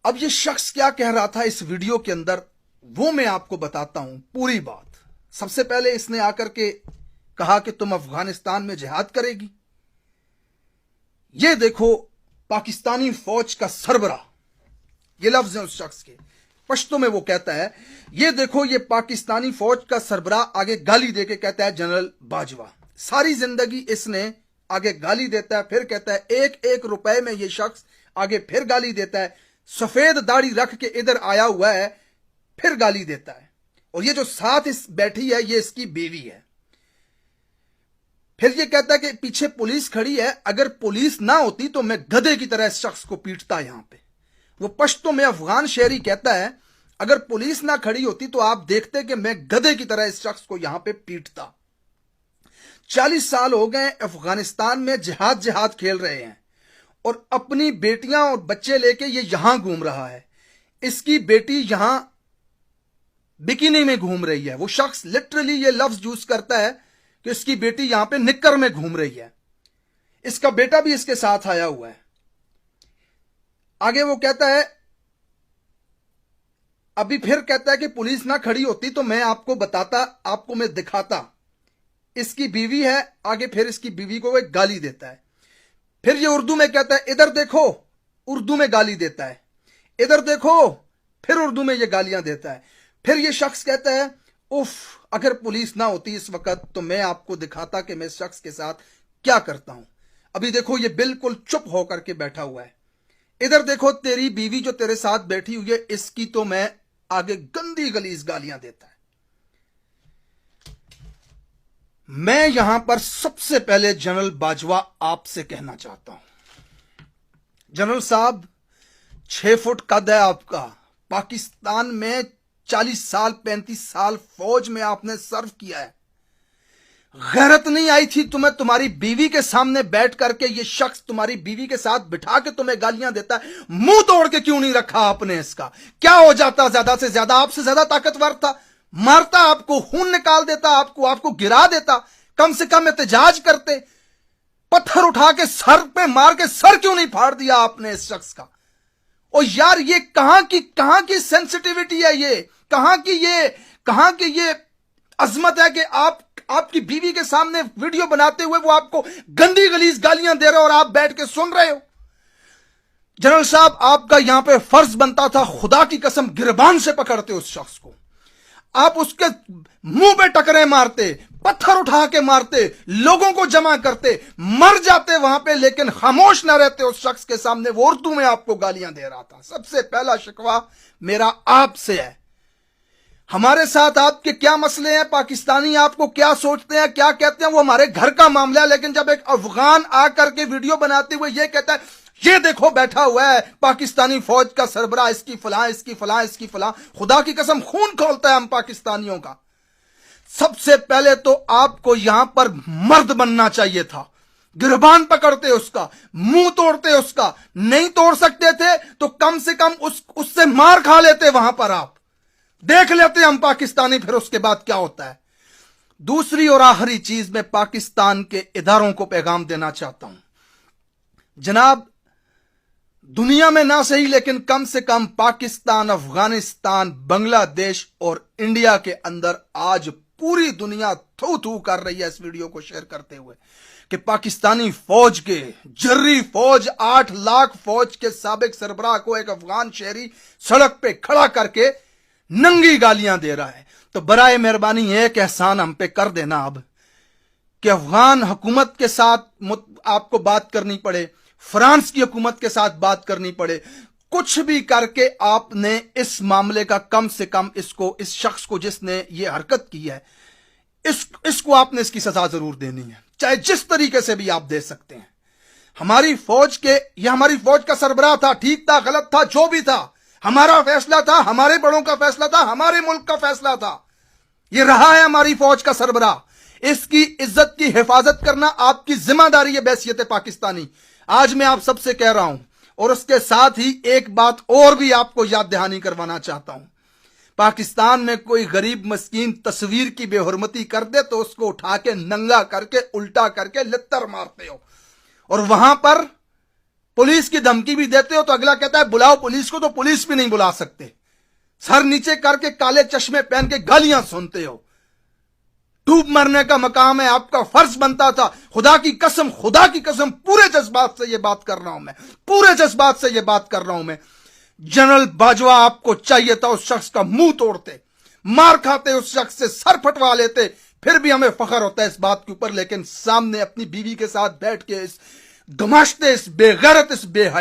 अब ये शख्स क्या कह रहा था इस वीडियो के अंदर, वो मैं आपको बताता हूं पूरी बात। सबसे पहले इसने आकर के कहा कि तुम अफगानिस्तान में जिहाद करेगी। ये देखो पाकिस्तानी फौज का सरबरा, ये लफ्ज है उस शख्स के, पश्तो में वो कहता है, ये देखो ये पाकिस्तानी फौज का सरबरा आगे गाली देके कहता है जनरल बाजवा। सारी जिंदगी इसने आगे गाली देता है, फिर कहता है एक एक रुपए में ये शख्स आगे फिर गाली देता है। सफेद दाढ़ी रख के इधर आया हुआ है, फिर गाली देता है। और ये जो साथ इस बैठी है ये इसकी बीवी है। फिर ये कहता है कि पीछे पुलिस खड़ी है, अगर पुलिस ना होती तो मैं गधे की तरह इस शख्स को पीटता। यहां पे वो पश्तो में अफगान शहरी कहता है, अगर पुलिस ना खड़ी होती तो आप देखते कि मैं गधे की तरह इस शख्स को यहां पे पीटता। 40 साल हो गए अफगानिस्तान में जिहाद खेल रहे हैं और अपनी बेटियां और बच्चे लेके ये यहां घूम रहा है। इसकी बेटी यहां बिकिनी में घूम रही है। वो शख्स लिटरली ये लफ्ज यूज करता है कि इसकी बेटी यहां पे निक्कर में घूम रही है। इसका बेटा भी इसके साथ आया हुआ है। आगे वो कहता है, अभी फिर कहता है कि पुलिस ना खड़ी होती तो मैं आपको बताता, आपको मैं दिखाता। इसकी बीवी है, आगे फिर इसकी बीवी को वो गाली देता है। फिर ये उर्दू में कहता है, इधर देखो, उर्दू में गाली देता है। इधर देखो, फिर उर्दू में ये गालियां देता है। फिर ये शख्स कहता है, उफ, अगर पुलिस ना होती इस वक्त तो मैं आपको दिखाता कि मैं इस शख्स के साथ क्या करता हूं। अभी देखो ये बिल्कुल चुप होकर के बैठा हुआ है। इधर देखो, तेरी बीवी जो तेरे साथ बैठी हुई है, इसकी तो मैं आगे गंदी गलीज गालियां देता है। मैं यहां पर सबसे पहले जनरल बाजवा आपसे कहना चाहता हूं, जनरल साहब 6 फुट कद है आपका, पाकिस्तान में 40 साल 35 साल फौज में आपने सर्व किया है। गैरत नहीं आई थी तुम्हें तुम्हारी बीवी के सामने बैठ करके ये शख्स तुम्हारी बीवी के साथ बिठा के तुम्हें गालियां देता है, मुंह तोड़ के क्यों नहीं रखा आपने? इसका क्या हो जाता? ज्यादा से ज्यादा आपसे ज्यादा ताकतवर था, मारता, आपको खून निकाल देता, आपको गिरा देता। कम से कम एहतजाज करते, पत्थर उठा के सर पे मार के सर क्यों नहीं फाड़ दिया आपने इस शख्स का? और यार ये कहां की सेंसिटिविटी है, ये कहां की ये अजमत है कि आपकी बीवी के सामने वीडियो बनाते हुए वो आपको गंदी गलीज गालियां दे रहे हो और आप बैठ के सुन रहे हो। जनरल साहब आपका यहां पे फर्ज बनता था, खुदा की कसम गिरबान से पकड़ते उस शख्स को, आप उसके मुंह पे टकरे मारते, पत्थर उठा के मारते, लोगों को जमा करते, मर जाते वहां पे, लेकिन खामोश ना रहते उस शख्स के सामने। वो उर्दू में आपको गालियां दे रहा था। सबसे पहला शिकवा मेरा आपसे है। हमारे साथ आपके क्या मसले हैं, पाकिस्तानी आपको क्या सोचते हैं, क्या कहते हैं, वो हमारे घर का मामला है। लेकिन जब एक अफगान आकर के वीडियो बनाते हुए ये कहता है, ये देखो बैठा हुआ है पाकिस्तानी फौज का सरबराह, इसकी फलां, खुदा की कसम खून खोलता है हम पाकिस्तानियों का। सबसे पहले तो आपको यहां पर मर्द बनना चाहिए था। गिरबान पकड़ते उसका, मुंह तोड़ते उसका, नहीं तोड़ सकते थे तो कम से कम उससे मार खा लेते, वहां पर आप देख लेते हम पाकिस्तानी, फिर उसके बाद क्या होता है। दूसरी और आखिरी चीज मैं पाकिस्तान के इदारों को पैगाम देना चाहता हूं, जनाब दुनिया में ना सही लेकिन कम से कम पाकिस्तान, अफगानिस्तान, बांग्लादेश और इंडिया के अंदर आज पूरी दुनिया थू थू कर रही है इस वीडियो को शेयर करते हुए कि पाकिस्तानी फौज के जर्री फौज 8 लाख फौज के साबिक सरबराह को एक अफगान शहरी सड़क पे खड़ा करके नंगी गालियां दे रहा है। तो बराए मेहरबानी एक एहसान हम पे कर देना अब कि अफगान हुकूमत के साथ आपको बात करनी पड़े, फ्रांस की हुकूमत के साथ बात करनी पड़े, कुछ भी करके आपने इस मामले का कम से कम इस शख्स को जिसने ये हरकत की है, इसको आपने इसकी सजा जरूर देनी है, चाहे जिस तरीके से भी आप दे सकते हैं। हमारी फौज का सरबराह था, ठीक था, गलत था, जो भी था, हमारा फैसला था, हमारे बड़ों का फैसला था, हमारे मुल्क का फैसला था। ये रहा है हमारी फौज का सरबराह। इसकी इज्जत की हिफाजत करना आपकी जिम्मेदारी है बैसियत पाकिस्तानी। आज मैं आप सबसे कह रहा हूं, और उसके साथ ही एक बात और भी आपको याद दहानी करवाना चाहता हूं। पाकिस्तान में कोई गरीब मस्कीन तस्वीर की बेहुरमती कर दे तो उसको उठा के नंगा करके उल्टा करके लित्तर मारते हो, और वहां पर पुलिस की धमकी भी देते हो तो अगला कहता है बुलाओ पुलिस को, तो पुलिस भी नहीं बुला सकते। सर नीचे करके काले चश्मे पहन के गालियां सुनते हो। डूब मरने का मकाम है, आपका फर्ज बनता था। खुदा की कसम पूरे जज्बात से ये बात कर रहा हूं मैं, पूरे जज्बात से ये बात कर रहा हूं मैं। जनरल बाजवा, आपको चाहिए था उस शख्स का मुंह तोड़ते, मार खाते, उस शख्स से सर फटवा लेते, फिर भी हमें फख्र होता है इस बात के ऊपर। लेकिन सामने अपनी बीवी के साथ बैठ के इस गमाश्ते, इस बेगैरत, इस बेहया